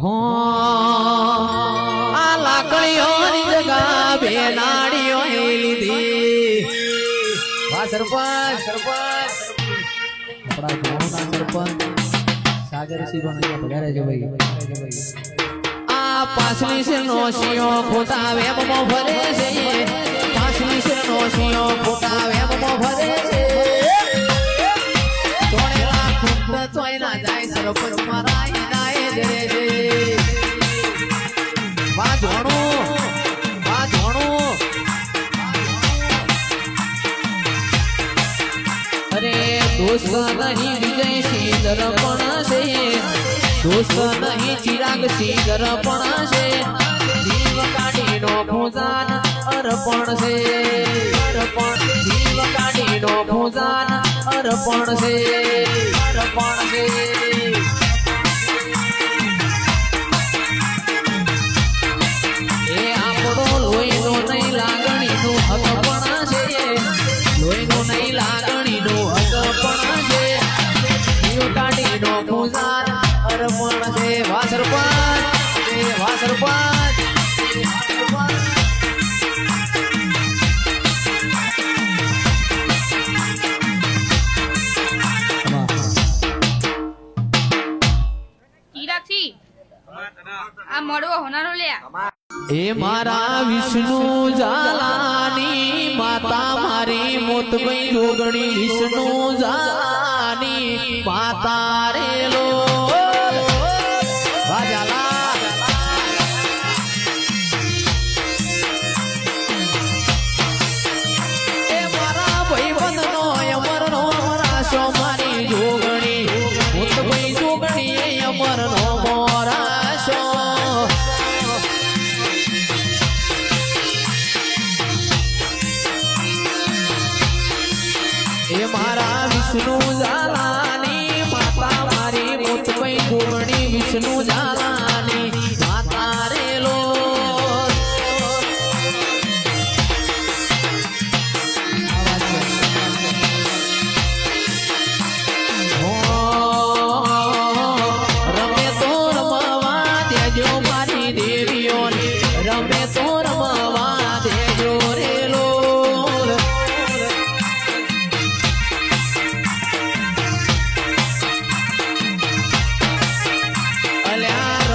હો આ લાકડીઓની જગા બે નાડીઓ લીધી વાહ સરપંચ આપણા ગામના સરપંચ સાગરસિંહ પણ પધારે છે ભાઈ આ પાછલી છે નોશીઓ ખોટા વેમમાં ફરે છે પાછલી છે નોશીઓ ખોટા વેમમાં ફરે છે ચોણેલા ખૂટ ચોયના જાય સરપંચ મારા ઈનાએ દે છે વાહ ધોણું અરે દોસ્ત નહીં વિજય સિંહ દર્પણ છે દોસ્ત નહીં ચિરાગ સિંહ દર્પણ છે જીવ કાઢીનો ભોજાન અર્પણ છે જીવ કાઢીનો ભોજાન અર્પણ છે એ આપણો લોહીનો નહીં લાગણીનું હક પણ છે લોહીનો નહીં લાગણીનું હક પણ છે જીવ કાઢીનો ભોજાન અર્પણ છે વાહ સરપંચ આ મળવો હોનારો લ્યા એ મારા વિષ્ણુ ઝાલાની માતા મારી મોતભાઈ જોગણી વિષ્ણુ ઝાલાની માતા રેલો એ મારા ભાઈબંધનો અમરનો રાશો મારી જોગણી મોતભાઈ જોગણી અમરનો મોરાશો એ મારા વિષ્ણુ ઝાલાની માતા મારી મોતભાઈ જોગણી વિષ્ણુ ઝાલાની માતા રેલો રમે તો રમવા દેજો મારી દેવીઓને રમે તો રમવા દેજો રેલો અલ્યા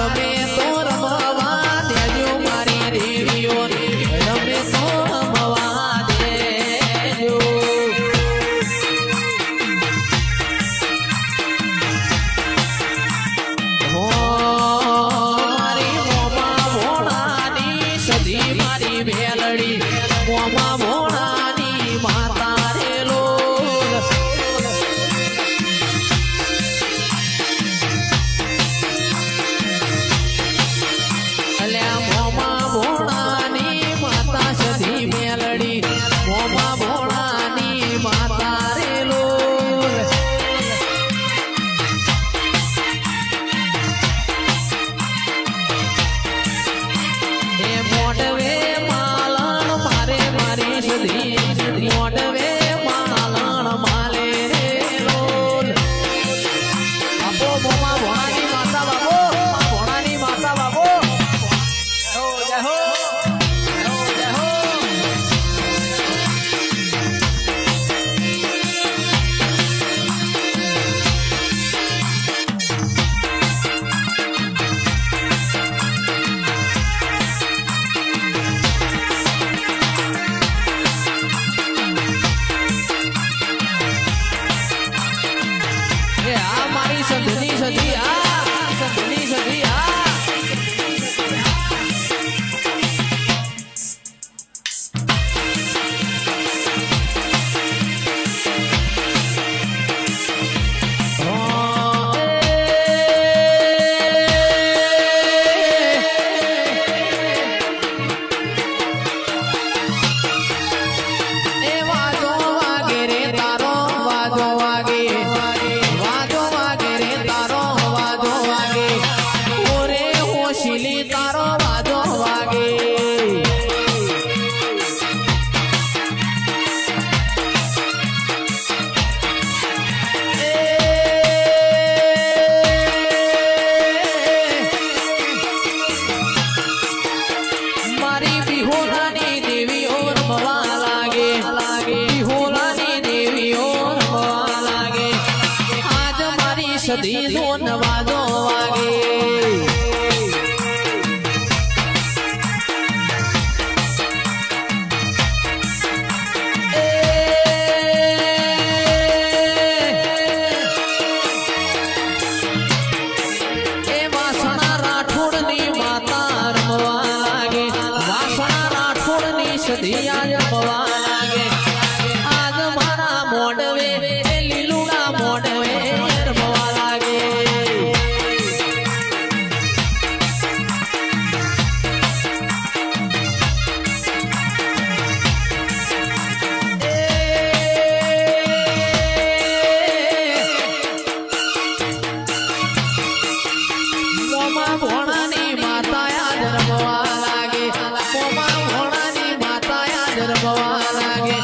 ભોણાની માતાયા ધર્મવા લાગે મોમાં ભોણાની માતાયા ધર્મવા લાગે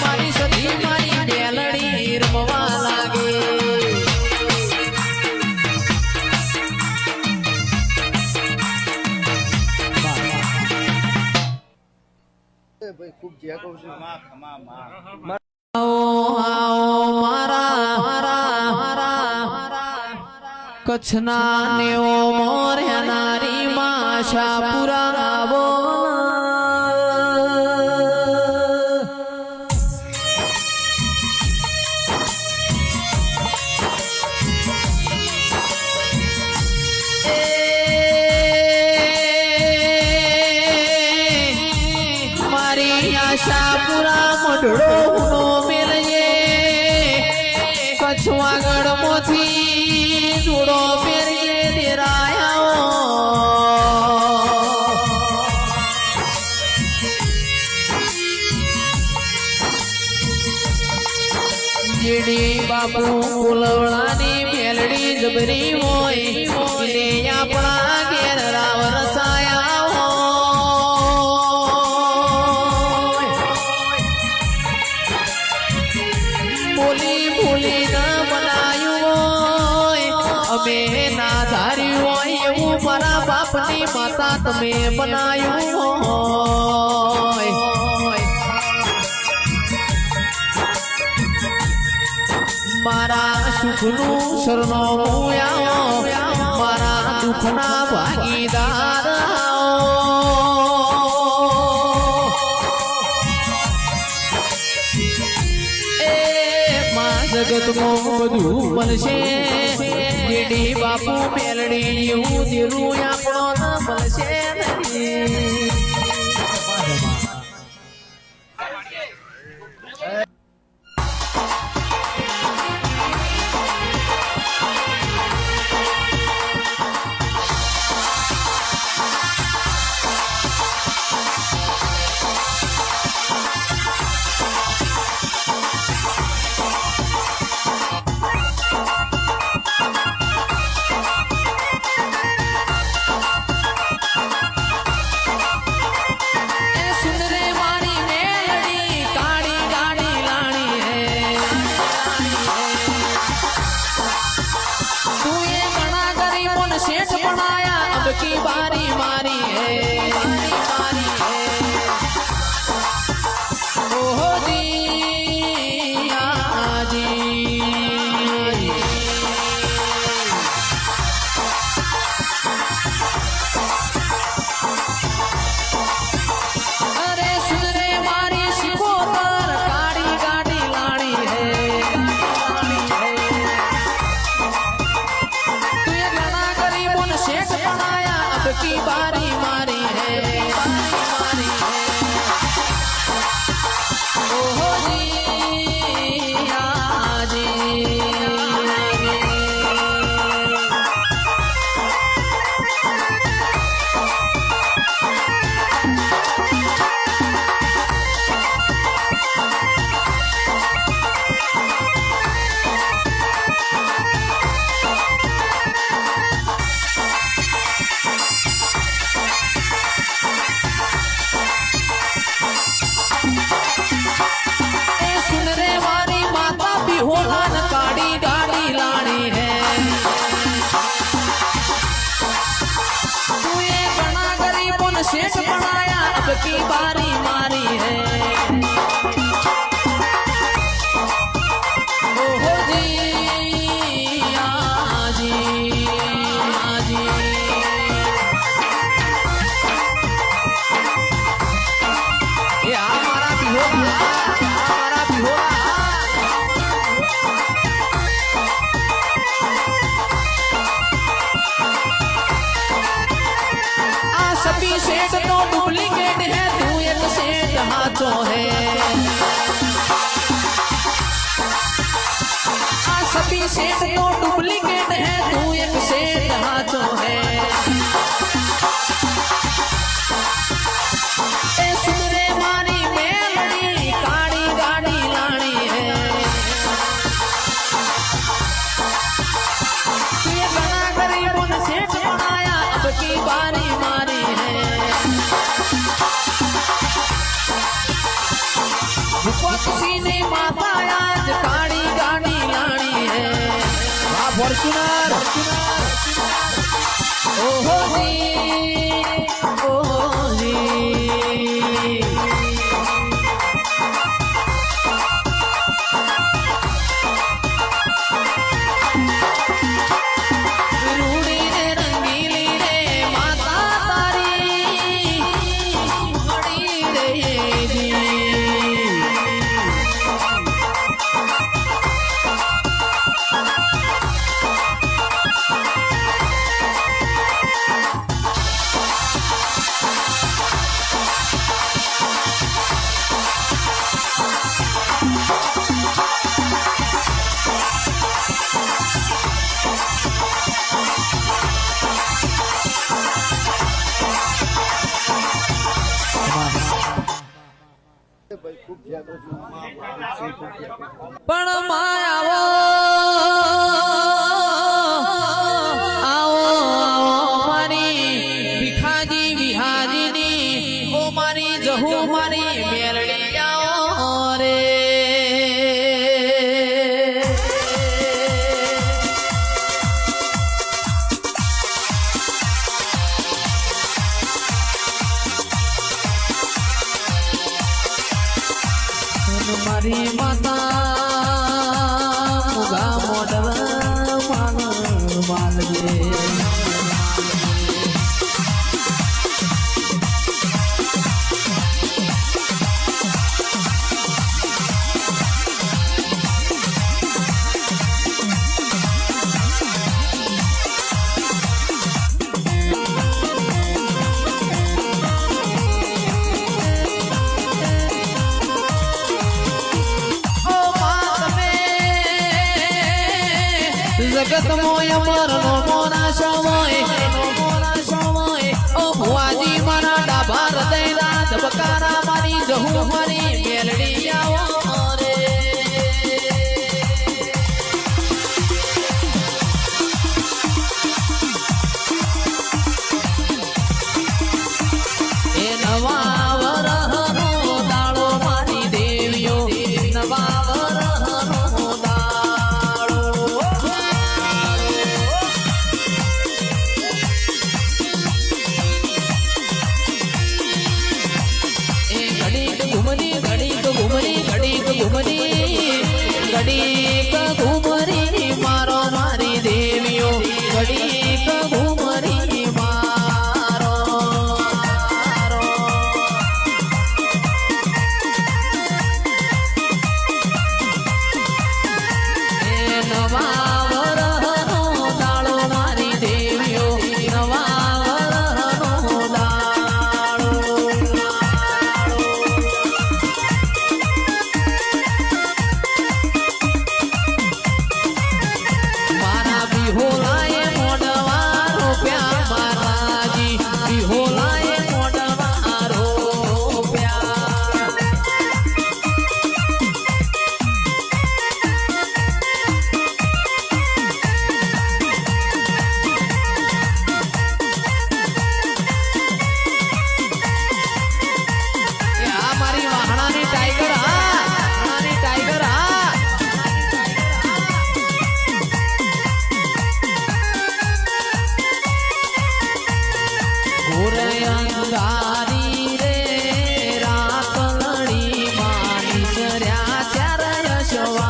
મારી સધી મારી બેલડી રમવા લાગે ભાઈ ખૂબ જે કહું છું કચ્છના નેવો મોર્યાનારી માશાપુરા બોલ મારી આશાપુરા મઢડો નો મેલજે કચ્છ વાગડ મોથી જોડો પેરીએ દેરાયા જેડી બાપુ કુલવડાની મેલડી જબરી હોય ને આપણા ઘેર રાવ રસાયા હોય બોલી બોલી ના બનાયું હોય અમે ના ધાર્યું હોય એવું મારા બાપની માતા તમે બનાયું હોય મારા સુખનું સરનામું આવો મારા દુઃખના ભાગીદાર એ માં જગતમાં બધું મળશે જેડી બાપુ મેલડી એવું દિલું આપણો ન મળશે નહીં सेठ बनाया अब की बारी मारी है ओहो दिया जी अरे सुन रे मारी शिकोतर काड़ी गाड़ी लाड़ी है सेठ बनाया अब की बारी मारी है ओहो जी आजी काड़ी गाड़ी लानी है तू ये बना गरीबों ने सेठ बनाया अब की बारी मारी है ओहो जी आजी आजी ये हमारा भी होगा हमारा भी होगा सभी सेठ तो डुप्लीकेट है तू एक सेठ हाथों है सभी सेठ तो डुप्लीकेट है तू एक सेठ हाथों है ए सुन रे मारी मेलड़ी काड़ी गाड़ी लानी है तू ये बना गरीबों ने सेठ बनाया अब की बारी मारी है पक्षी ने माता आज काली गाड़ी लानी है वाह फॉर्च्यूनर ओहो जी रूड़ी रे रंगीली रे माता तारी बड़ी रे जी ભાઈ ખૂબ ધ્યાન રાખજો પણ માયાવો આવો મારી ભીખાજી વિહાજીની ઓ મારી જહુ મારી મેલડી આવો રે મારી માતા મુગા મોડવા માલજે जगत मोय अमर नो मोना शोय ओ भुआजी मारा डाभार दैला धबकारा मारी जहू मारी मेलडी आओ रे ए नवा वरहनो दाळो मारी देवियो नवा वरहनो घुमरी मारो मारी देवियो घड़ी घुमरी मारो नवा वरहनो दाळो मारी देवियो नवा वरहनो दाळो बिहोलाए मोडवारो प्या महाराजी बिहोलाए मोडवारो प्या हमारी वाहनानी टाइगर वाहनानी टाइगर अंगारी रे रात लड़ी मानी चर्या चार यशवा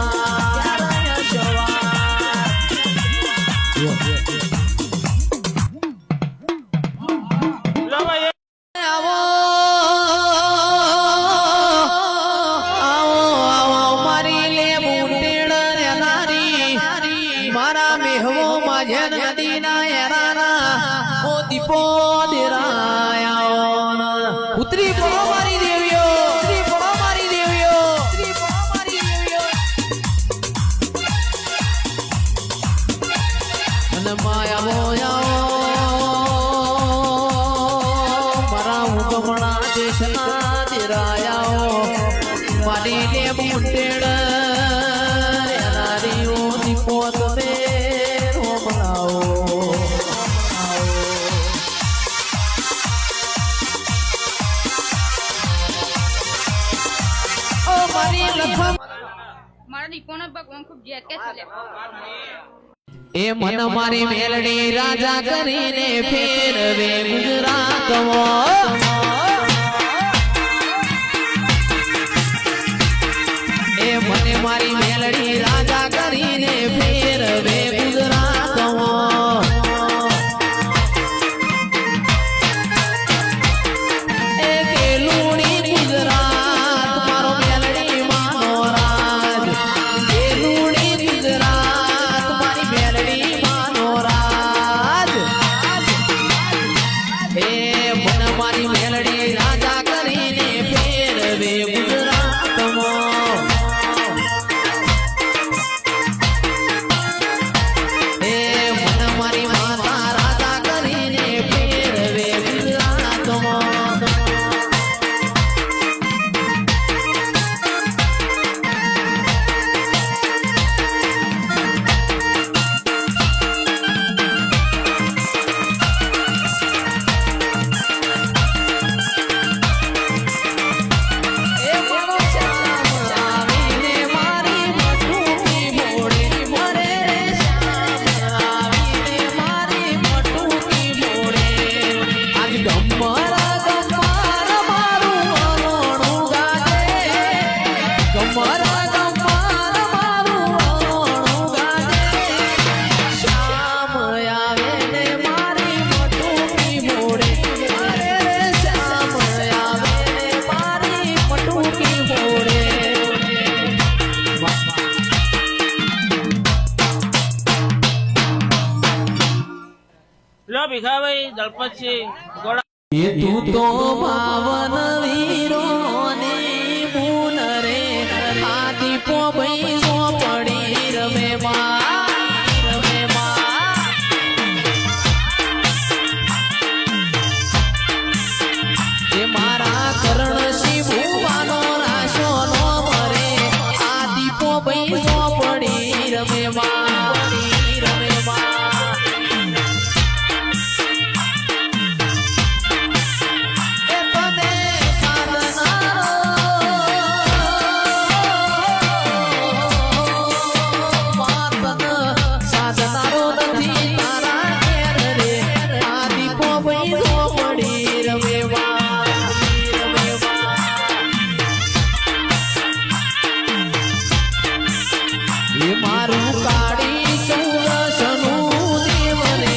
आओ मारी ले मुंडेड़ नारी मारा मेहवो माझन नदीना एराना ओ दीपो देराया उतरी पड़ो मारी देवियो उतरी पड़ो मारी देवियो उतरी पड़ो मारी देवियो अन माया मोया मरा हुकमणा देशना देराया मारी ले मुंडेड़ नारी ओ दीपो तमे हो बनाओ લખમ મારા દીપોનો ભગવાન ખૂબ જેત કે છે લે એ મન મારી મેલડી રાજા કરીને ફેરવે ગુજરાતમાં એ મને મારી મેલડી રાજા કરીને ફેરવે ગુજરાતમાં એ કેલુણી ગુજરાત મારો મેલડી માનો રાજ કેલુણી ગુજરાત મારી મેલડી માનો રાજ હે મન મારી મેલડી રાજા કરીને ફેરવે ગુજરાતમાં હે મન મારી માતા રાજા કરીને ફેરવે ગુજરાતમાં એ મારો શ્યામ આવીને મારી મટુકી મોડે મરે રે શ્યામ આવીને મારી મટુકી મોડે આજ ગમરા મારું અનોણું ગાજે ગમરા મારું અનોણું ગાજે શ્યામ આવે ને મારી મટુકી મોડે મરે રે શ્યામ આવે ને મારી મટુકી મોડે લો ભીખાભાઈ દલપતસિંહ ગોળા એ તું તો પાવન વીરો ને મુન રે આદિ પો બૈસો પડી રમે એ મારા કરણ શિવવાનો રાશો નો મરે આદિ પો બૈસો પડી રમે એ તને સાધનારો નથી તારા ઘેર રે આ દીપો બૈસો પડી રમેવા એ મારું કાળી સુરસનું દેવને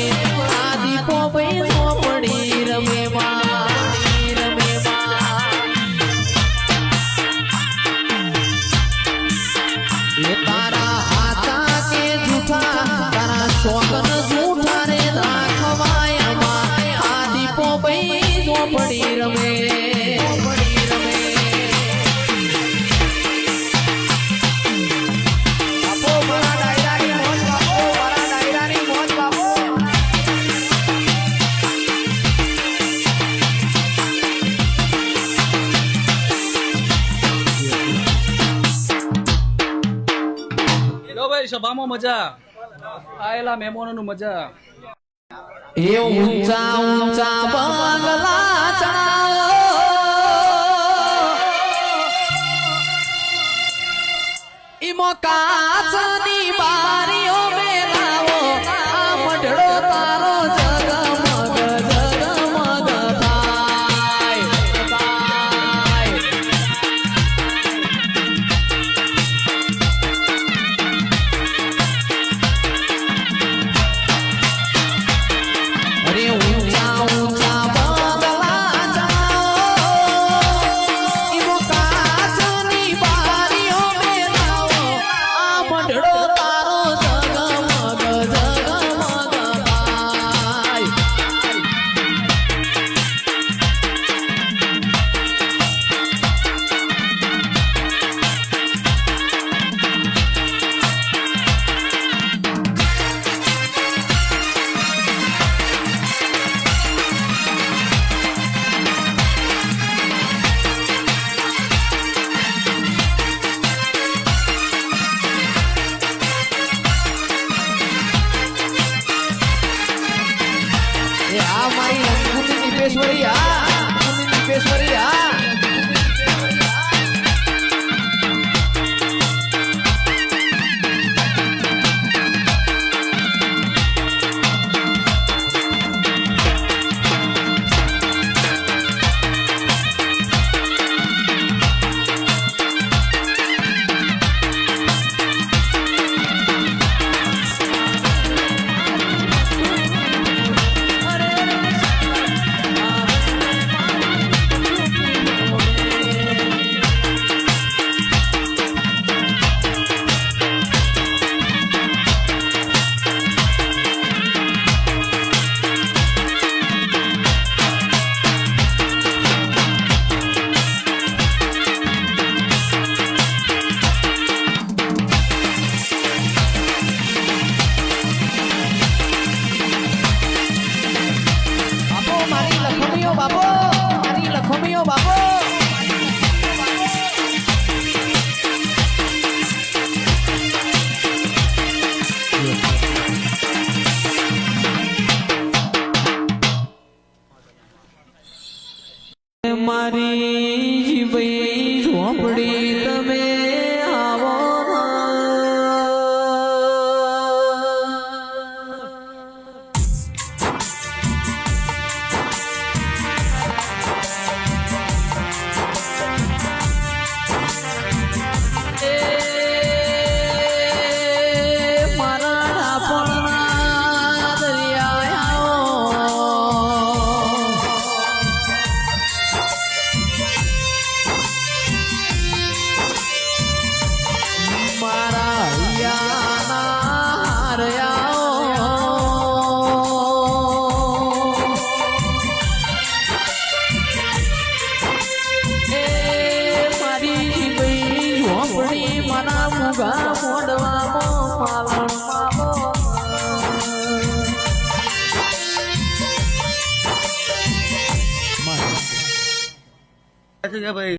આ દીપો બૈસો પડી રમેવા એ તારા હાથા કે જૂઠા તારા શોકન જૂઠા રે રાખવાયમાં આ દીપો બૈસો પડી રમે બાપો મારા ડાયરાની મોજ બાપો મારા ડાયરાની મોજ બાપો લો ભાઈ સભામાં મજા આયેલા મહેમાનોનું મજા એ ઊંચા ઊંચા બંગલા ચડાવો ઈમો કાચની બારીઓ મેલાવો આ મઢડો તારો જગમગ જગમગ થાય અરે ઊંચા ઊંચા બંગલા જાઓ ઈમો કાચની બારીઓ મેલાવો આ મઢડો મારી ભાઈ ઝોપડી તમે આવો મારા ડાપણના દરિયા મારા હૈયાના હરયા મારી ભાઈ ઝોપડી મારા મુગા મોડવામાં પાલણમાં ભાઈ